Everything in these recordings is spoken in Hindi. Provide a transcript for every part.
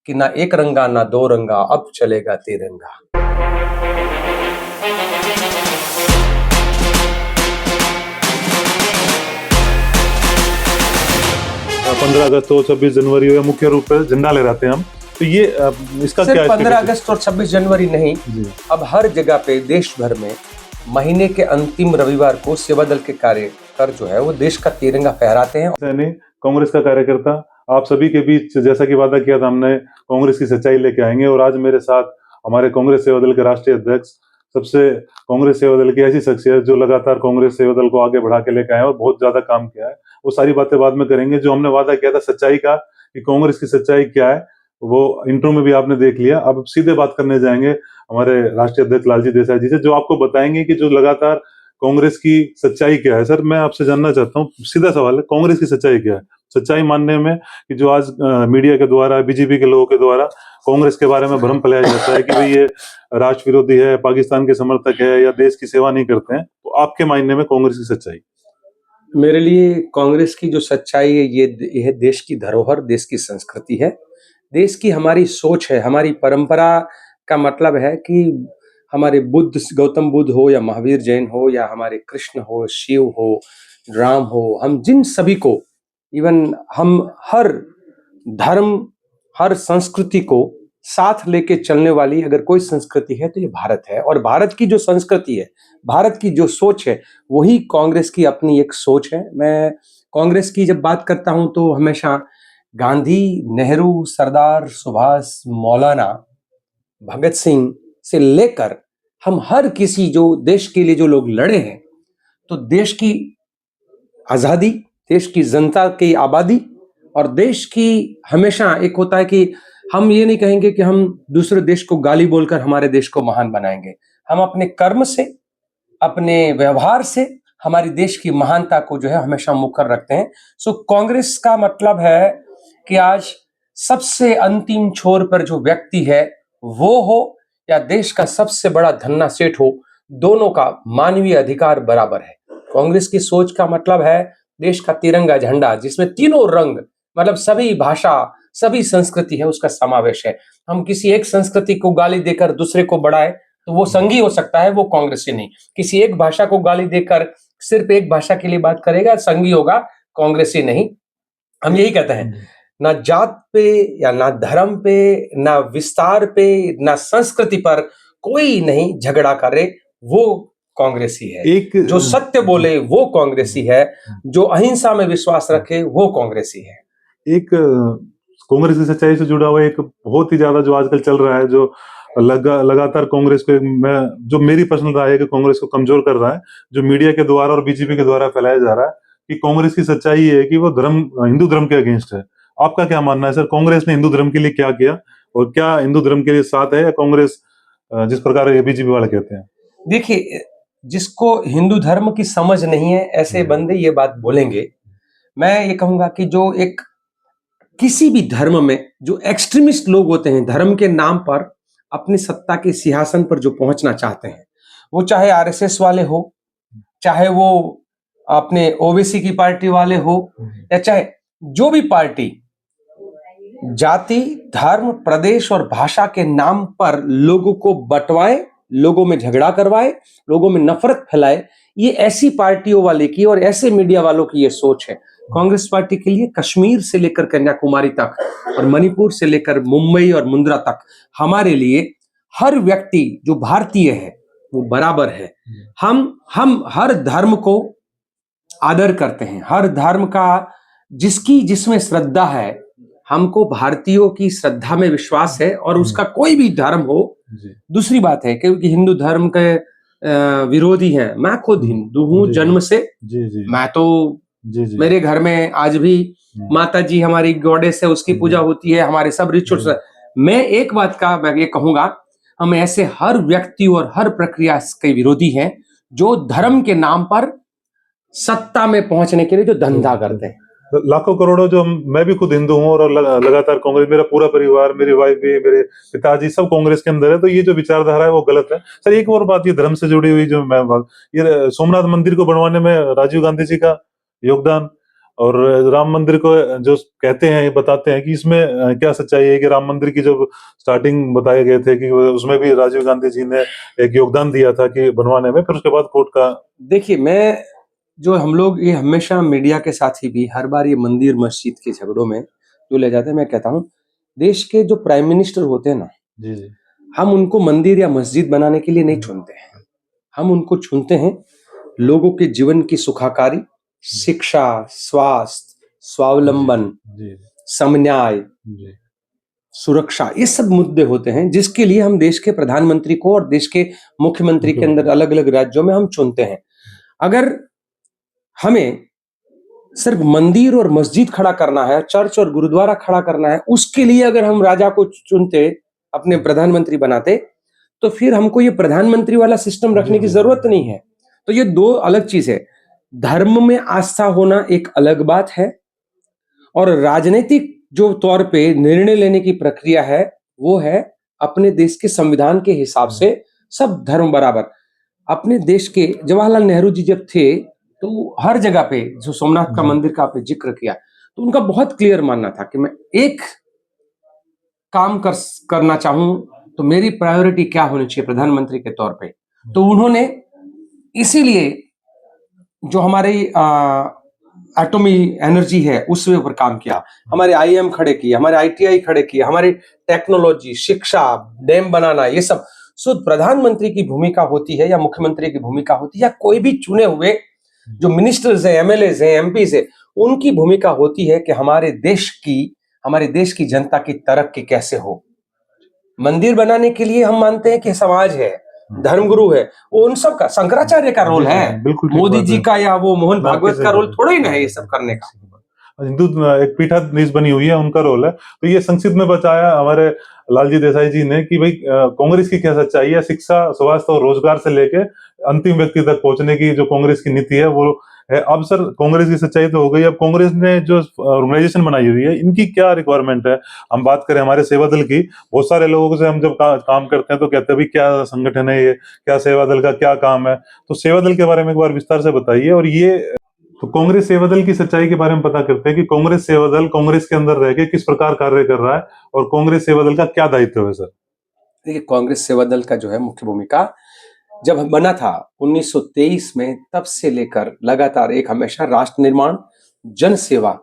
कि ना एक रंगा ना दो रंगा, अब चलेगा तिरंगा। 15 अगस्त हो, 26 जनवरी हो, या मुख्य रूप से झंडा लहराते हैं हम, तो ये इसका क्या सिर्फ 15 अगस्त और 26 जनवरी नहीं, अब हर जगह पे देश भर में महीने के अंतिम रविवार को सेवा दल के कार्यकर जो है वो देश का तिरंगा फहराते हैं। कांग्रेस का कार्यकर्ता आप सभी के बीच, जैसा कि वादा किया था हमने, कांग्रेस की सच्चाई लेके आएंगे। और आज मेरे साथ हमारे कांग्रेस सेवा दल के राष्ट्रीय अध्यक्ष, सबसे कांग्रेस सेवा दल की ऐसी शख्सियत जो लगातार कांग्रेस सेवा दल को आगे बढ़ा के लेके आए और बहुत ज्यादा काम किया है, वो सारी बातें बाद में करेंगे। जो हमने वादा किया था सच्चाई का, कि कांग्रेस की सच्चाई क्या है, वो इंट्रो में भी आपने देख लिया। अब सीधे बात करने जाएंगे हमारे राष्ट्रीय अध्यक्ष लालजी देसाई जी से, जो आपको बताएंगे कि जो लगातार कांग्रेस की सच्चाई क्या है। सर, मैं आपसे जानना चाहता हूँ, सीधा सवाल है, कांग्रेस की सच्चाई क्या है? सच्चाई मानने में कि जो आज मीडिया के द्वारा, बीजेपी के लोगों के द्वारा कांग्रेस के बारे में भ्रम फैलाया जाता है कि भाई ये राष्ट्र विरोधी है, पाकिस्तान के समर्थक है, या देश की सेवा नहीं करते हैं, तो आपके मायने में कांग्रेस की सच्चाई? मेरे लिए कांग्रेस की जो सच्चाई है, ये देश की धरोहर, देश की संस्कृति है, देश की हमारी सोच है, हमारी परंपरा का मतलब है कि हमारे बुद्ध, गौतम बुद्ध हो या महावीर जैन हो या हमारे कृष्ण हो, शिव हो, राम हो, हम जिन सभी को, इवन हम हर धर्म, हर संस्कृति को साथ लेके चलने वाली अगर कोई संस्कृति है तो ये भारत है। और भारत की जो संस्कृति है, भारत की जो सोच है, वही कांग्रेस की अपनी एक सोच है। मैं कांग्रेस की जब बात करता हूं तो हमेशा गांधी, नेहरू, सरदार, सुभाष, मौलाना, भगत सिंह से लेकर हम हर किसी जो देश के लिए जो लोग लड़े हैं, तो देश की आजादी, देश की जनता की आबादी और देश की, हमेशा एक होता है कि हम ये नहीं कहेंगे कि हम दूसरे देश को गाली बोलकर हमारे देश को महान बनाएंगे। हम अपने कर्म से, अपने व्यवहार से हमारी देश की महानता को जो है हमेशा मुकर रखते हैं। सो कांग्रेस का मतलब है कि आज सबसे अंतिम छोर पर जो व्यक्ति है वो हो या देश का सबसे बड़ा धन्ना सेठ हो, दोनों का मानवीय अधिकार बराबर है। कांग्रेस की सोच का मतलब है देश का तिरंगा झंडा, जिसमें तीनों रंग, मतलब सभी भाषा, सभी संस्कृति है, उसका समावेश है। हम किसी एक संस्कृति को गाली देकर दूसरे को बढ़ाए तो वो संघी हो सकता है, वो कांग्रेसी नहीं। किसी एक भाषा को गाली देकर सिर्फ एक भाषा के लिए बात करेगा, संघी होगा, कांग्रेसी नहीं। हम यही कहते हैं, ना जात पे या ना धर्म पे, ना विस्तार पे, ना संस्कृति पर कोई नहीं झगड़ा करे, वो कांग्रेसी है। जो सत्य बोले वो कांग्रेसी है, जो अहिंसा में विश्वास रखे वो कांग्रेसी है। एक कांग्रेस की सच्चाई से जुड़ा हुआ एक बहुत ही ज्यादा जो आजकल चल रहा है, जो लगातार कांग्रेस को, जो मेरी पर्सनल राय है कि कांग्रेस को कमजोर कर रहा है, जो मीडिया के द्वारा और बीजेपी के द्वारा फैलाया जा रहा है कि कांग्रेस की सच्चाई ये है कि वो धर्म, हिंदू धर्म के अगेंस्ट है। आपका क्या मानना है सर? कांग्रेस ने हिंदू धर्म के लिए क्या किया, और क्या हिंदू धर्म के लिए साथ है, या कांग्रेस जिस प्रकार बीजेपी वाले कहते हैं? देखिए, जिसको हिंदू धर्म की समझ नहीं है, ऐसे बंदे ये बात बोलेंगे। मैं ये कहूंगा कि जो एक किसी भी धर्म में जो एक्सट्रीमिस्ट लोग होते हैं, धर्म के नाम पर अपनी सत्ता के सिंहासन पर जो पहुंचना चाहते हैं, वो चाहे आरएसएस वाले हो, चाहे वो अपने ओबीसी की पार्टी वाले हो, या चाहे जो भी पार्टी जाति, धर्म, प्रदेश और भाषा के नाम पर लोगों को बंटवाए, लोगों में झगड़ा करवाए, लोगों में नफरत फैलाए, ये ऐसी पार्टियों वाले की और ऐसे मीडिया वालों की ये सोच है। कांग्रेस पार्टी के लिए कश्मीर से लेकर कन्याकुमारी तक और मणिपुर से लेकर मुंबई और मुंद्रा तक, हमारे लिए हर व्यक्ति जो भारतीय है वो बराबर है। हम हर धर्म को आदर करते हैं, हर धर्म का जिसकी जिसमें श्रद्धा है, हमको भारतीयों की श्रद्धा में विश्वास है, और उसका कोई भी धर्म हो। दूसरी बात है क्योंकि हिंदू धर्म के विरोधी हैं, मैं खुद हिंदू हूँ जन्म से। मैं तो मेरे घर में आज भी माता जी हमारी गॉडेस है, उसकी पूजा होती है, हमारे सब रिचुअल्स। मैं एक बात का मैं ये कहूंगा, हम ऐसे हर व्यक्ति और हर प्रक्रिया के विरोधी हैं जो धर्म के नाम पर सत्ता में पहुंचने के लिए जो धंधा करते हैं। लाखों करोड़ों, जो मैं भी खुद हिंदू हूँ और लगातार कांग्रेस, मेरा पूरा परिवार, मेरी वाइफ भी, मेरे पिताजी सब कांग्रेस के अंदर है, तो ये जो विचारधारा है वो गलत है। सर, एक और बात, ये धर्म से जुड़ी हुई जो मैं, ये सोमनाथ मंदिर को बनवाने में राजीव गांधी जी का योगदान, और राम मंदिर को जो कहते हैं, बताते हैं कि इसमें क्या सच्चाई है कि राम मंदिर की जब स्टार्टिंग बताए गए थे कि उसमें भी राजीव गांधी जी ने एक योगदान दिया था कि बनवाने में, फिर उसके बाद कोर्ट का। देखिए, मैं जो हम लोग ये हमेशा मीडिया के साथ ही भी हर बार ये मंदिर मस्जिद के झगड़ों में जो ले जाते हैं, मैं कहता हूँ देश के जो प्राइम मिनिस्टर होते हैं ना, जी जी हम उनको मंदिर या मस्जिद बनाने के लिए नहीं चुनते हैं। हम उनको चुनते हैं लोगों के जीवन की सुखाकारी, शिक्षा, स्वास्थ्य, स्वावलंबन, जी समन्याय, जी सुरक्षा, ये सब मुद्दे होते हैं जिसके लिए हम देश के प्रधानमंत्री को और देश के मुख्यमंत्री के अंदर अलग अलग राज्यों में हम चुनते हैं। अगर हमें सिर्फ मंदिर और मस्जिद खड़ा करना है, चर्च और गुरुद्वारा खड़ा करना है, उसके लिए अगर हम राजा को चुनते, अपने प्रधानमंत्री बनाते, तो फिर हमको ये प्रधानमंत्री वाला सिस्टम रखने की जरूरत नहीं है। तो ये दो अलग चीज है। धर्म में आस्था होना एक अलग बात है, और राजनीतिक जो तौर पे निर्णय लेने की प्रक्रिया है, वो है अपने देश के संविधान के हिसाब से सब धर्म बराबर। अपने देश के जवाहरलाल नेहरू जी जब थे, तो हर जगह पे जो सोमनाथ का मंदिर का आपने जिक्र किया, तो उनका बहुत क्लियर मानना था कि मैं एक काम करना चाहूं तो मेरी प्रायोरिटी क्या होनी चाहिए प्रधानमंत्री के तौर पे। तो उन्होंने इसीलिए जो हमारी एटॉमी एनर्जी है उसके ऊपर काम किया, हमारे आईएम खड़े किए, हमारे आईटीआई खड़े किए, हमारी टेक्नोलॉजी, शिक्षा, डैम बनाना, ये सब। सो प्रधानमंत्री की भूमिका होती है या मुख्यमंत्री की भूमिका होती है या कोई भी चुने हुए जो मिनिस्टर्स है, एमएलए है, एमपी है, उनकी भूमिका होती है कि हमारे देश की जनता की तरक्की कैसे हो। मंदिर बनाने के लिए हम मानते हैं कि समाज है, धर्मगुरु है, वो उन सब का, शंकराचार्य का रोल है, बिल्कुल मोदी जी का या वो मोहन भागवत का रोल थोड़ा ही ना है ये सब करने का। हिंदू एक पीठाधीश बनी हुई है, उनका रोल है। तो ये संक्षिप्त में बताया हमारे लालजी देसाई जी ने कि भाई कांग्रेस की क्या सच्चाई है, शिक्षा, स्वास्थ्य और रोजगार से लेके अंतिम व्यक्ति तक पहुंचने की जो कांग्रेस की नीति है वो है। अब सर कांग्रेस की सच्चाई तो हो गई, अब कांग्रेस ने जो ऑर्गेनाइजेशन बनाई हुई है, इनकी क्या रिक्वायरमेंट है। हम बात करें हमारे सेवा दल की, बहुत सारे लोगों से हम जब काम करते हैं तो कहते हैं भाई क्या संगठन है ये, क्या सेवा दल का क्या काम है। तो सेवा दल के बारे में एक बार विस्तार से बताइए। और ये तो कांग्रेस सेवा दल की सच्चाई के बारे में पता करते हैं कि कांग्रेस सेवा दल कांग्रेस के अंदर रह के किस प्रकार कार्य कर रहा है और कांग्रेस सेवा दल का क्या दायित्व है सर। देखिए, कांग्रेस सेवा दल का जो है मुख्य भूमिका जब बना था 1923 में, तब से लेकर लगातार एक हमेशा राष्ट्र निर्माण, जन सेवा,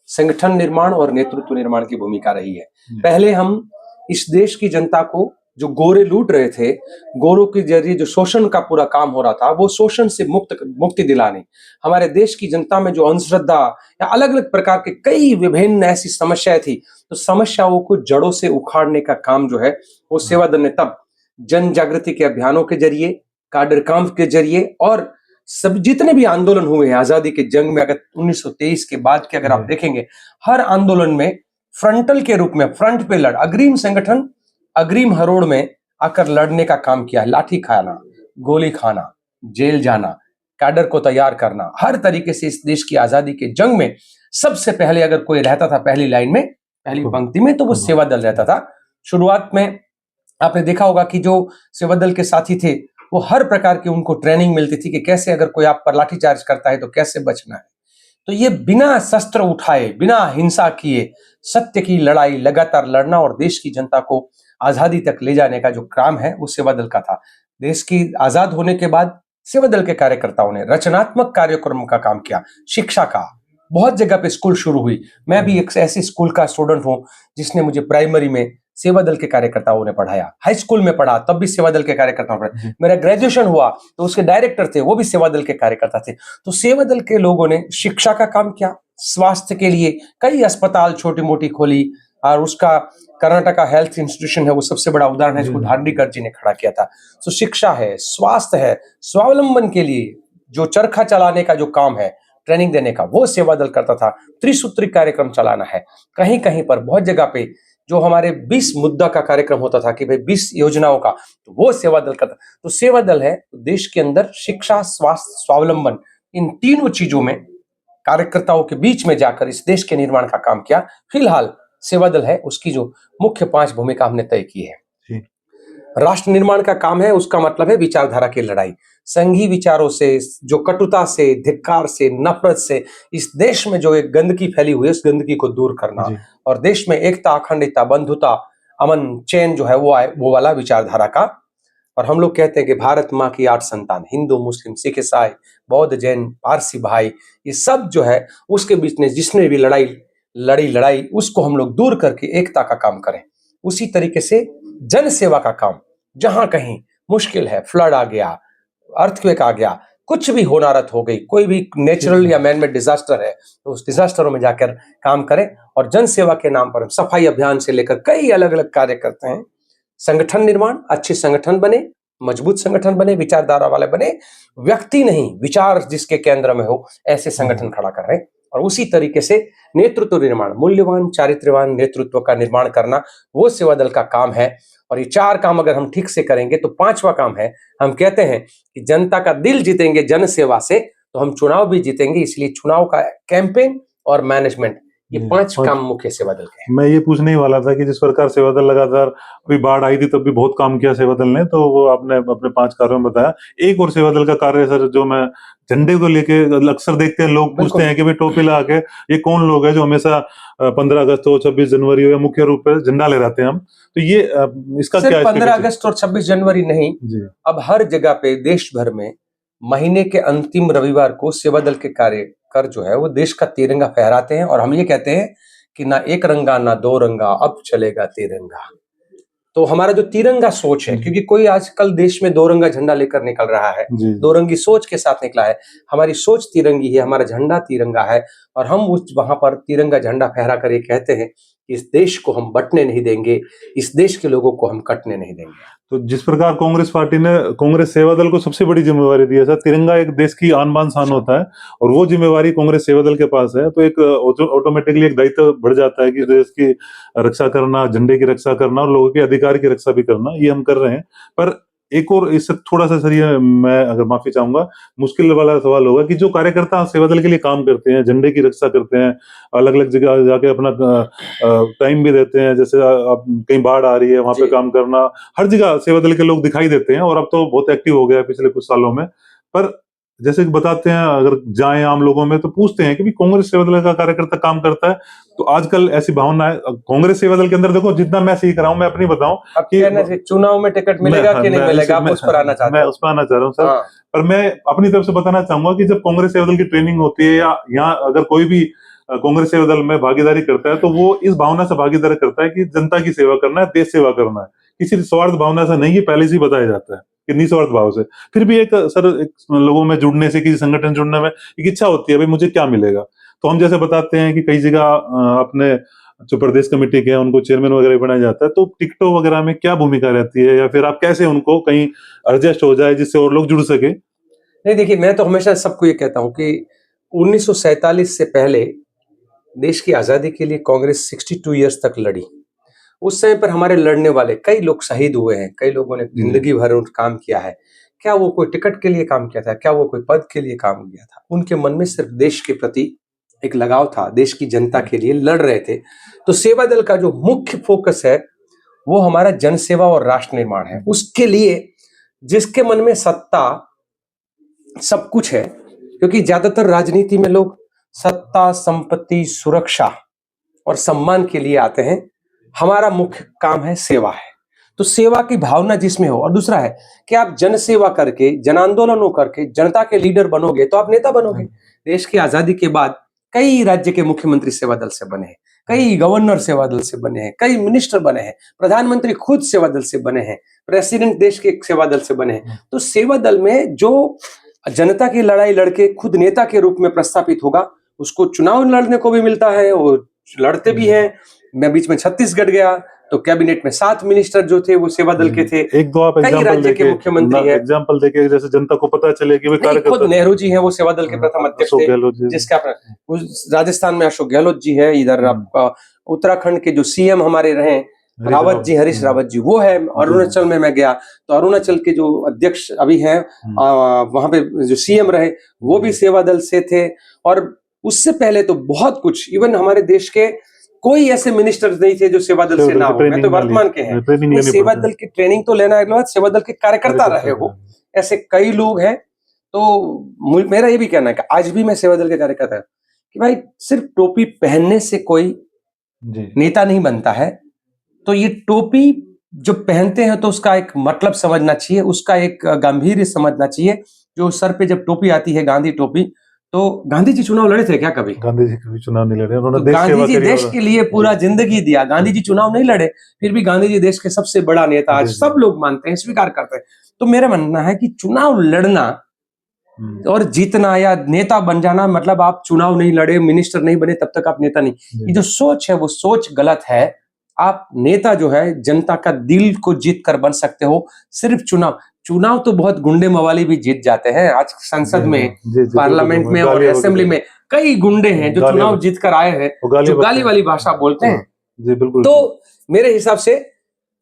संगठन निर्माण और नेतृत्व निर्माण की भूमिका रही है। पहले हम इस देश की जनता को, जो गोरे लूट रहे थे, गोरों के जरिए जो शोषण का पूरा काम हो रहा था, वो शोषण से मुक्ति दिलाने, हमारे देश की जनता में जो अंधश्रद्धा या अलग अलग प्रकार के कई विभिन्न ऐसी समस्याएं थी, तो समस्याओं को जड़ों से उखाड़ने का काम जो है वो सेवा दल ने तब जन जागृति के अभियानों के जरिए, काडर काम के जरिए, और सब जितने भी आंदोलन हुए हैं आजादी के जंग में, अगर 1923 के बाद के अगर आप देखेंगे, हर आंदोलन में फ्रंटल के रूप में, फ्रंट पे अग्रिम संगठन, अग्रिम हरोड़ में आकर लड़ने का काम किया है। लाठी खाना, गोली खाना, जेल जाना, कैडर को तैयार करना, हर तरीके से इस देश की आजादी के जंग में सबसे पहले अगर कोई रहता था पहली लाइन में, पहली पंक्ति में, तो वो सेवा दल रहता था। शुरुआत में आपने देखा होगा कि जो सेवा दल के साथी थे, वो हर प्रकार की उनको ट्रेनिंग मिलती थी कि कैसे अगर कोई आप पर लाठीचार्ज करता है तो कैसे बचना है। तो ये बिना शस्त्र उठाए, बिना हिंसा किए सत्य की लड़ाई लगातार लड़ना और देश की जनता को आजादी तक ले जाने का जो काम है वो सेवा दल का था। देश की आजाद होने के बाद सेवा दल के कार्यकर्ताओं ने रचनात्मक कार्यक्रम का काम किया, शिक्षा का बहुत जगह पे स्कूल शुरू हुई। मैं भी एक ऐसी स्कूल का स्टूडेंट हूं जिसने मुझे प्राइमरी में सेवा दल के कार्यकर्ताओं ने पढ़ाया, हाई स्कूल में पढ़ा तब भी सेवा दल के कार्यकर्ताओं ने पढ़ाया, मेरा ग्रेजुएशन हुआ तो उसके डायरेक्टर थे वो भी सेवा दल के कार्यकर्ता थे। तो सेवा दल के लोगों ने शिक्षा का काम किया, स्वास्थ्य के लिए कई अस्पताल छोटी मोटी खोली, और उसका कर्नाटका हेल्थ इंस्टीट्यूशन है वो सबसे बड़ा उदाहरण है, इसको धारनीकर जी ने खड़ा किया था। तो शिक्षा है, स्वास्थ्य है, स्वावलंबन के लिए जो चरखा चलाने का जो काम है, ट्रेनिंग देने का, वो सेवा दल करता था। त्रिसूत्री कार्यक्रम चलाना है, कहीं कहीं पर बहुत जगह पे जो हमारे 20 मुद्दा का कार्यक्रम होता था कि भाई 20 योजनाओं का, तो वो सेवा दल करता। तो सेवा दल है देश के अंदर शिक्षा, स्वास्थ्य, स्वावलंबन, इन तीनों चीजों में कार्यकर्ताओं के बीच में जाकर इस देश के निर्माण का काम किया। फिलहाल सेवा दल है, उसकी जो मुख्य 5 भूमिका हमने तय की है। राष्ट्र निर्माण का काम है, उसका मतलब है विचारधारा की लड़ाई। संघी विचारों से, जो कटुता से, धिक्कार से, नफरत से इस देश में जो एक गंदगी फैली हुई है, उस गंदगी को दूर करना जी और देश में एकता, अखंडता, बंधुता, अमन, चैन जो है वो आए, वो वाला विचारधारा का। और हम लोग कहते हैं कि भारत माँ की 8 संतान, हिंदू, मुस्लिम, सिख, ईसाई, बौद्ध, जैन, पारसी भाई, ये सब जो है उसके बीच में जिसने भी लड़ाई उसको हम लोग दूर करके एकता का काम करें। उसी तरीके से जन सेवा का काम, जहां कहीं मुश्किल है, फ्लड आ गया, अर्थक्वेक आ गया, कुछ भी होनारत हो गई, कोई भी नेचुरल या मैन मेड डिजास्टर है, तो उस डिजास्टरों में जाकर काम करें। और जन सेवा के नाम पर हम सफाई अभियान से लेकर कई अलग अलग कार्य करते हैं। संगठन निर्माण, अच्छे संगठन बने, मजबूत संगठन बने, विचारधारा वाले बने, व्यक्ति नहीं विचार जिसके केंद्र में हो, ऐसे संगठन खड़ा कर रहे हैं। और उसी तरीके से नेतृत्व निर्माण, मूल्यवान चारित्र्यवान नेतृत्व का निर्माण करना, वो सेवा दल का काम है। और ये 4 काम अगर हम ठीक से करेंगे तो 5वां काम है, हम कहते हैं कि जनता का दिल जीतेंगे जन सेवा से, तो हम चुनाव भी जीतेंगे। इसलिए चुनाव का कैंपेन और मैनेजमेंट, ये 5 काम मुख्य सेवा दल के हैं। मैं ये पूछने ही वाला था कि जिस प्रकार सेवा दल लगातार, अभी बाढ़ आई थी तब भी बहुत काम किया सेवा दल ने, तो वो आपने अपने 5 कार्यों में बताया। एक और सेवा दल का कार्य सर, जो मैं झंडे को लेके अक्सर देखते हैं, लोग पूछते हैं कि भाई टोपी लगा के ये कौन लोग हैं जो हमेशा 15 अगस्त हो, 26 जनवरी हो, या मुख्य रूप से झंडा ले रहते हैं हम, तो ये इसका क्या? 15 अगस्त और 26 जनवरी नहीं जी, अब हर जगह पे देश भर में महीने के अंतिम रविवार को सेवा दल के कार्यकर जो है वो देश का तिरंगा फहराते हैं। और हम ये कहते हैं कि ना एक रंगा ना 2 रंगा, अब चलेगा तिरंगा। तो हमारा जो तिरंगा सोच है, क्योंकि कोई आजकल देश में 2 रंगा झंडा लेकर निकल रहा है, 2 रंगी सोच के साथ निकला है। हमारी सोच तिरंगी है, हमारा झंडा तिरंगा है, और हम उस वहां पर तिरंगा झंडा फहरा कर ये कहते हैं कि इस देश को हम बंटने नहीं देंगे, इस देश के लोगों को हम कटने नहीं देंगे। तो जिस प्रकार कांग्रेस पार्टी ने कांग्रेस सेवा दल को सबसे बड़ी जिम्मेवारी दी है सर, तिरंगा एक देश की आन बान शान होता है, और वो जिम्मेवारी कांग्रेस सेवा दल के पास है, तो एक ऑटोमेटिकली एक दायित्व बढ़ जाता है कि देश की रक्षा करना, झंडे की रक्षा करना और लोगों के अधिकार की रक्षा भी करना, ये हम कर रहे हैं। पर एक और इससे थोड़ा सा सर, ये मैं अगर माफी चाहूंगा, मुश्किल वाला सवाल होगा कि जो कार्यकर्ता सेवा दल के लिए काम करते हैं, झंडे की रक्षा करते हैं, अलग अलग जगह जाके अपना टाइम भी देते हैं, जैसे अब कहीं बाढ़ आ रही है वहां पे काम करना, हर जगह सेवा दल के लोग दिखाई देते हैं, और अब तो बहुत एक्टिव हो गया है पिछले कुछ सालों में। पर जैसे कि बताते हैं, अगर जाएं आम लोगों में तो पूछते हैं कि भी कांग्रेस सेवा दल का कार्यकर्ता काम करता है, तो आजकल ऐसी भावना है कांग्रेस सेवा दल के अंदर। देखो, जितना मैं सीख रहा हूं, मैं अपनी बताऊं कि चुनाव में टिकट मिलेगा कि नहीं मिलेगा, आप उस पर आना चाहते हैं। मैं उस पर आना चाह रहा हूँ सर। पर मैं अपनी तरफ से बताना चाहूंगा कि जब कांग्रेस सेवा दल की ट्रेनिंग होती है, या यहाँ अगर कोई भी कांग्रेस सेवा दल में भागीदारी करता है, तो वो इस भावना से भागीदारी करता है कि जनता की सेवा करना है, देश सेवा करना है, किसी स्वार्थ भावना से नहीं, ये पहले से ही बताया जाता है कि निस्वार्थ भाव से। फिर भी एक सर, एक लोगों में जुड़ने से, किसी संगठन जुड़ने में एक इच्छा होती है, भाई मुझे क्या मिलेगा। तो हम जैसे बताते हैं कि कई जगह अपने जो प्रदेश कमेटी के हैं उनको चेयरमैन वगैरह बनाया जाता है, तो टिकटों वगैरह में क्या भूमिका रहती है, या फिर आप कैसे उनको कहीं एडजस्ट हो जाए जिससे और लोग जुड़ सके? नहीं, देखिए, मैं तो हमेशा सबको ये कहता हूं कि 1947 से पहले देश की आजादी के लिए कांग्रेस 62 इयर्स तक लड़ी। उस समय पर हमारे लड़ने वाले कई लोग शहीद हुए हैं, कई लोगों ने जिंदगी भर काम किया है। क्या वो कोई टिकट के लिए काम किया था? क्या वो कोई पद के लिए काम किया था? उनके मन में सिर्फ देश के प्रति एक लगाव था, देश की जनता के लिए लड़ रहे थे। तो सेवा दल का जो मुख्य फोकस है वो हमारा जनसेवा और राष्ट्र निर्माण है। उसके लिए जिसके मन में सत्ता सब कुछ है, क्योंकि ज्यादातर राजनीति में लोग सत्ता, संपत्ति, सुरक्षा और सम्मान के लिए आते हैं। हमारा मुख्य काम है सेवा है, तो सेवा की भावना जिसमें हो। और दूसरा है कि आप जन सेवा करके, जन आंदोलनों करके जनता के लीडर बनोगे तो आप नेता बनोगे। देश की आजादी के बाद कई राज्य के मुख्यमंत्री सेवा दल से बने हैं, कई गवर्नर सेवा दल से बने हैं, कई मिनिस्टर बने हैं, प्रधानमंत्री खुद सेवा दल से बने हैं, प्रेसिडेंट देश के सेवा दल से बने हैं। तो सेवा दल में जो जनता की लड़ाई लड़के खुद नेता के रूप में प्रस्थापित होगा, उसको चुनाव लड़ने को भी मिलता है, वो लड़ते भी हैं। मैं बीच में छत्तीसगढ़ गया तो कैबिनेट में 7 मिनिस्टर जो थे वो सेवा दल के थे। एक दो आप कई राज्य के मुख्यमंत्री हैं। एग्जांपल देके, जैसे जनता को पता चले कि वे कार्यकर्ता। खुद नेहरू जी हैं, वो सेवा दल के प्रथम अध्यक्ष थे, जिसका राजस्थान में अशोक गहलोत जी है। इधर आपका उत्तराखंड के जो सीएम हमारे रहे रावत जी, हरीश रावत जी, वो है। अरुणाचल में मैं गया तो अरुणाचल के जो अध्यक्ष अभी हैं, वहां पे जो सीएम रहे वो भी सेवा दल से थे। और उससे पहले तो बहुत कुछ, इवन हमारे देश के कोई ऐसे मिनिस्टर नहीं थे जो सेवा दल से ना हो। मैं तो वर्तमान के हैं, सेवा दल की ट्रेनिंग तो लेना है, सेवा दल के कार्यकर्ता रहे हो, ऐसे कई लोग हैं। तो मेरा ये भी कहना है कि आज भी मैं सेवा दल के कार्यकर्ता हूं कि भाई सिर्फ टोपी पहनने से कोई नेता नहीं बनता है। तो ये टोपी जो पहनते हैं तो उसका एक मतलब समझना चाहिए, उसका एक गंभीर समझना चाहिए। जो सर पे जब टोपी आती है, गांधी टोपी, तो गांधी जी चुनाव लड़े थे क्या कभी? गांधी जी कभी चुनाव नहीं लड़े, उन्होंने तो देश गांधी सेवा जी करी देश और के लिए पूरा जिंदगी दिया। गांधी जी चुनाव नहीं लड़े, फिर भी गांधी जी देश के सबसे बड़ा नेता आज सब लोग मानते हैं, स्वीकार करते हैं। तो मेरा मानना है कि चुनाव लड़ना और जीतना या नेता बन जाना मतलब आप चुनाव नहीं लड़े, मिनिस्टर नहीं बने, तब तक आप नेता नहीं। ये जो सोच है वो सोच गलत है। आप नेता जो है जनता का दिल को जीत कर बन सकते हो। सिर्फ चुनाव तो बहुत गुंडे मवाली भी जीत जाते हैं। आज संसद में, पार्लियामेंट में और असेंबली में कई गुंडे हैं जो चुनाव जीत कर आए हैं, जो गाली वाली भाषा बोलते हैं। जी बिल्कुल। तो मेरे हिसाब से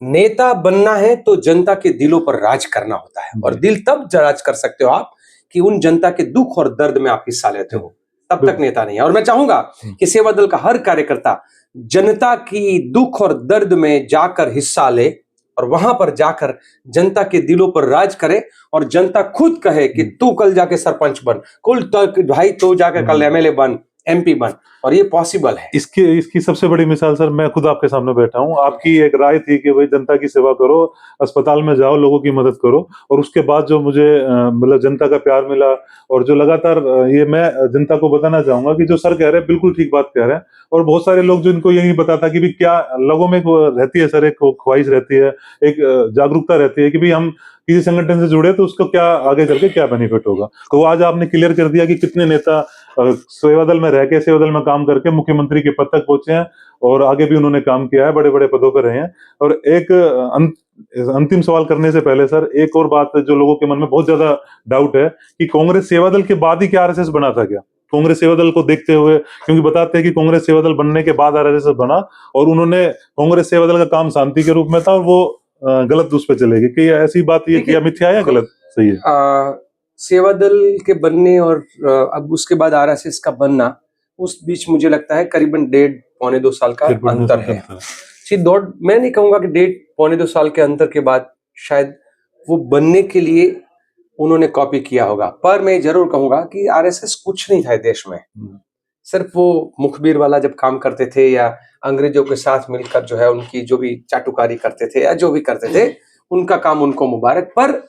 नेता बनना है तो जनता के दिलों पर राज करना होता है, और दिल तब राज कर सकते हो आप कि उन जनता के दुख और दर्द में आप हिस्सा लेते हो, तब तक नेता नहीं है। और मैं चाहूंगा कि सेवा दल का हर कार्यकर्ता जनता की दुख और दर्द में जाकर हिस्सा ले और वहां पर जाकर जनता के दिलों पर राज करे, और जनता खुद कहे कि तू कल जाके सरपंच बन, भाई तू जाकर कल एमएलए बन, एमपी बन, और ये पॉसिबल है। इसकी सबसे बड़ी मिसाल सर, मैं खुद आपके सामने बैठा हूँ। आपकी एक राय थी कि भाई जनता की सेवा करो, अस्पताल में जाओ, लोगों की मदद करो, और उसके बाद जो मुझे मतलब जनता का प्यार मिला, और जो लगातार ये मैं जनता को बताना चाहूंगा कि जो सर कह रहे हैं बिल्कुल ठीक बात कह रहे हैं। और बहुत सारे लोग जो इनको ये नहीं बताता कि भी क्या लोगों में रहती है सर, एक ख्वाहिश रहती है, एक जागरूकता रहती है कि भाई हम किसी संगठन से जुड़े तो उसको क्या आगे चल के क्या बेनिफिट होगा। तो आज आपने क्लियर कर दिया कि कितने नेता सेवा दल में रह के, सेवा दल में काम करके मुख्यमंत्री के पद तक पहुंचे हैं, और आगे भी उन्होंने काम किया है, बड़े बड़े पदों पर रहे हैं। और एक अंतिम सवाल करने से पहले सर, एक और बात जो लोगों के मन में बहुत ज्यादा डाउट है कि कांग्रेस सेवा दल के बाद ही क्या आरएसएस बना था क्या? कांग्रेस सेवा दल को देखते हुए, क्योंकि बताते हैं कि कांग्रेस सेवा दल बनने के बाद आरएसएस बना, और उन्होंने कांग्रेस सेवा दल का काम शांति के रूप में था, और वो गलत उस पर चलेगी कि ऐसी बात ये किया मिथ्या है या गलत सही है? सेवा दल के बनने और अब उसके बाद आरएसएस का बनना, उस बीच मुझे लगता है करीबन 1.5-2 साल का अंतर है। मैं नहीं कहूंगा कि 1.5-2 साल के अंतर के बाद शायद वो बनने के लिए उन्होंने कॉपी किया होगा, पर मैं जरूर कहूंगा कि आरएसएस कुछ नहीं था देश में। सिर्फ वो मुखबिर वाला जब काम करते थे, या अंग्रेजों के साथ मिलकर जो है उनकी जो भी चाटुकारी करते थे या जो भी करते थे, उनका काम उनको मुबारक। पर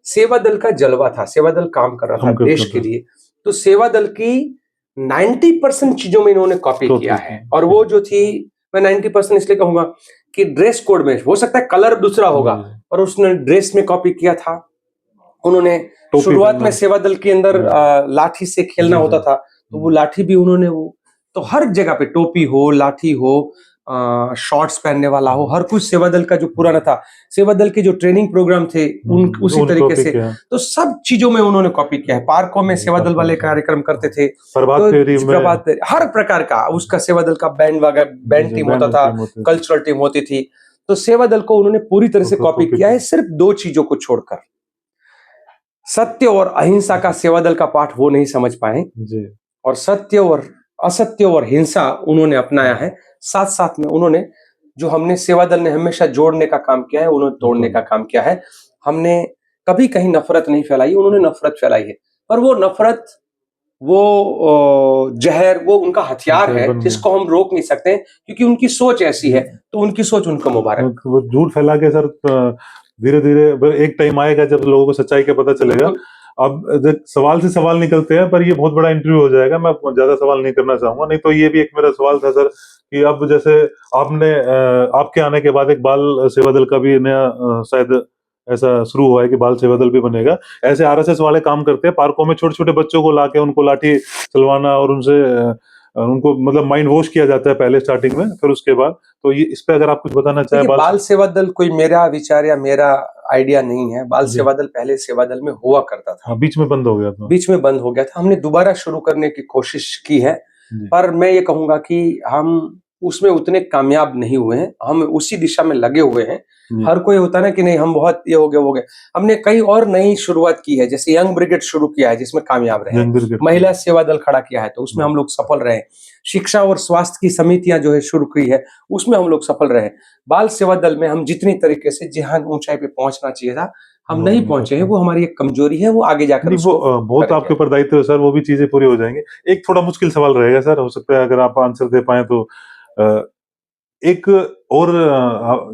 सेवा दल का जलवा था, सेवा दल काम कर रहा था देश के लिए। तो सेवा दल की 90% चीजों में इन्होंने कॉपी किया है। और वो जो थी, मैं 90% इसलिए कहूंगा कि ड्रेस कोड में हो सकता है कलर दूसरा होगा, और उसने ड्रेस में कॉपी किया था। उन्होंने शुरुआत में सेवा दल के अंदर लाठी से खेलना होता था, तो वो लाठी भी उन्होंने तो हर जगह पे टोपी हो, लाठी हो, शॉर्ट्स पहनने वाला हो, हर कुछ सेवा दल का जो पुराना था, सेवा दल के जो ट्रेनिंग प्रोग्राम थे उसी तरीके से, तो सब चीजों में उन्होंने कॉपी किया है। पार्कों में सेवा दल वाले कार्यक्रम करते थे, प्रभात फेरी, हर प्रकार का उसका सेवा दल का बैंड टीम होता था, कल्चरल टीम होती थी। तो सेवा दल को उन्होंने पूरी तरह से कॉपी किया है, सिर्फ 2 चीजों को छोड़कर। सत्य और अहिंसा का सेवा दल का पाठ वो नहीं समझ पाए, और सत्य और असत्य और हिंसा उन्होंने अपनाया है। साथ साथ में उन्होंने, जो हमने सेवा दल ने हमेशा जोड़ने का काम किया है, उन्होंने तोड़ने का काम किया है। हमने कभी कहीं नफरत नहीं फैलाई, उन्होंने नफरत फैलाई है। पर वो नफरत, वो जहर, वो उनका हथियार है जिसको हम रोक नहीं सकते, क्योंकि उनकी सोच ऐसी है। तो उनकी सोच उनको मुबारक। वो झूठ फैला के सर धीरे धीरे एक टाइम आएगा जब लोगों को सच्चाई का पता चलेगा। अब सवाल से सवाल निकलते हैं, पर ये बहुत बड़ा इंटरव्यू हो जाएगा, मैं ज्यादा सवाल नहीं करना चाहूंगा। नहीं तो ये भी एक मेरा सवाल था सर कि अब जैसे आपने आपके आने के बाद एक बाल सेवा दल का भी नया शायद ऐसा शुरू हुआ है कि बाल सेवा दल भी बनेगा। ऐसे आरएसएस वाले काम करते हैं, पार्कों में छोटे छोटे बच्चों को लाके उनको लाठी चलवाना, और उनसे उनको मतलब माइंड वॉश किया जाता है पहले स्टार्टिंग में, फिर उसके बाद। तो ये इस पे अगर आप कुछ बताना चाहें। बाल सेवा दल कोई मेरा विचार या मेरा आइडिया नहीं है। बाल सेवा दल पहले सेवा दल में हुआ करता था, बीच में बंद हो गया था। बीच में बंद हो गया था। हमने दोबारा शुरू करने की कोशिश की है, पर मैं ये कहूंगा कि हम उसमें उतने कामयाब नहीं हुए हैं। हम उसी दिशा में लगे हुए हैं। हर कोई होता है ना कि नहीं हम बहुत ये हो गए। हमने कई और नई शुरुआत की है, जैसे यंग ब्रिगेड शुरू किया है जिसमें कामयाब रहे, महिला सेवा दल खड़ा किया है तो उसमें हम लोग सफल रहे, शिक्षा और स्वास्थ्य की समितियां जो है शुरू की है उसमें हम लोग सफल रहे। बाल सेवा दल में हम जितनी तरीके से जहां ऊंचाई पे पहुंचना चाहिए था हम नहीं पहुंचे हैं, वो हमारी एक कमजोरी है, वो आगे जाकर नहीं, वो उसको बहुत आपके करेंगे। ऊपर दायित्व है सर, वो भी चीजें पूरी हो जाएंगी। एक थोड़ा मुश्किल सवाल रहेगा सर, हो सकता है अगर आप आंसर दे पाए तो। अ, एक और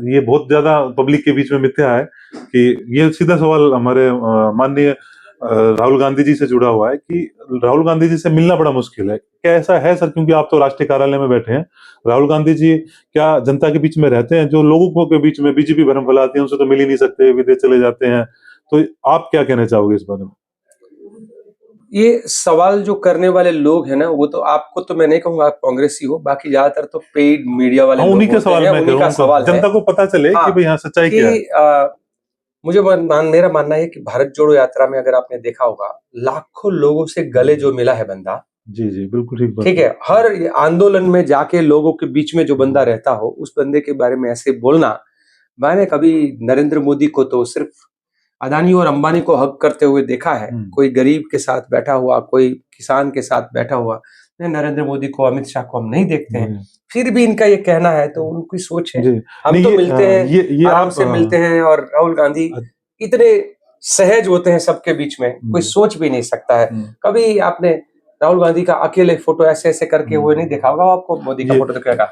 ये बहुत ज्यादा पब्लिक के बीच में मिथ्या है कि ये सीधा सवाल हमारे माननीय राहुल गांधी जी से जुड़ा हुआ है कि राहुल गांधी जी से मिलना बड़ा मुश्किल है। क्या ऐसा है सर? क्योंकि आप तो राष्ट्रीय कार्यालय में बैठे हैं। राहुल गांधी जी क्या जनता के बीच में रहते हैं? जो लोगों को के बीच में बीजेपी भरम फैलाती है, उनसे तो मिल ही नहीं सकते, विदेश चले जाते हैं। तो आप क्या कहना चाहोगे इस बारे में? ये सवाल जो करने वाले लोग हैं ना, वो तो आपको तो मैं नहीं कहूंगा आप कांग्रेसी हो, बाकी ज्यादातर तो पेड मीडिया वाले हाँ, लोग उन्हीं के होते सवाल हैं, मैं कह उन्हीं रहा का हूँ, सवाल है। जनता को पता चले हाँ, कि भाई यहाँ सच्चाई क्या है। कि मुझे मेरा मानना है कि भारत जोड़ो यात्रा में अगर आपने देखा होगा, लाखों लोगों से गले जो मिला है बंदा, जी, जी, बिल्कुल ठीक बात ठीक है। है, हर आंदोलन में जाके लोगों के बीच में जो बंदा रहता हो, उस बंदे के बारे में ऐसे बोलना, मैंने कभी नरेंद्र मोदी को तो सिर्फ अदानी और अंबानी को हक करते हुए देखा है। कोई गरीब के साथ बैठा हुआ, कोई किसान के साथ बैठा हुआ, नरेंद्र मोदी को, अमित शाह को हम नहीं देखते हैं। फिर भी इनका ये कहना है तो उनकी सोच है। जी, हम नहीं तो मिलते हैं, ये आराम आप से मिलते हैं, और राहुल गांधी इतने सहज होते हैं सबके बीच में, कोई सोच भी नहीं सकता है। कभी आपने राहुल गांधी का अकेले फोटो ऐसे-ऐसे करके वो नहीं देखा होगा आपको, मोदी का फोटो दिखेगा।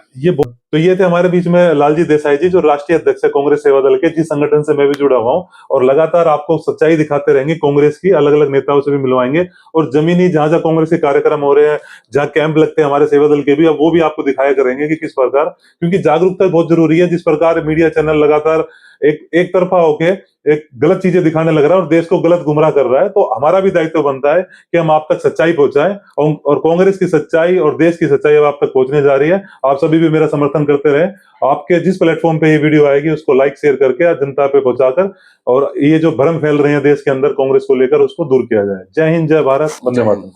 तो ये थे हमारे बीच में लालजी देसाई जी, जो राष्ट्रीय अध्यक्ष है कांग्रेस सेवा दल के, जिस संगठन से मैं भी जुड़ा हुआ हूँ, और लगातार आपको सच्चाई दिखाते रहेंगे कांग्रेस की, अलग-अलग नेताओं से भी मिलवाएंगे, और जमीनी जहां-जहां कांग्रेस के कार्यक्रम हो रहे हैं, जहां कैंप लगते हैं हमारे सेवा दल के भी, अब वो भी आपको दिखाया करेंगे कि किस प्रकार, क्योंकि जागरूकता बहुत जरूरी है। जिस प्रकार मीडिया चैनल लगातार एक तरफा होके एक गलत चीजें दिखाने लग रहा है और देश को गलत गुमराह कर रहा है, तो हमारा भी दायित्व बनता है कि हम आप तक सच्चाई पहुंचाएं, और कांग्रेस की सच्चाई और देश की सच्चाई अब आप तक पहुंचने जा रही है। आप सभी भी मेरा समर्थन करते रहे। आपके जिस प्लेटफॉर्म पे ये वीडियो आएगी उसको लाइक शेयर करके जनता पे पहुंचाकर, और ये जो भ्रम फैल रहे हैं देश के अंदर कांग्रेस को लेकर, उसको दूर किया जाए। जय हिंद, जय भारत, वंदे मातरम।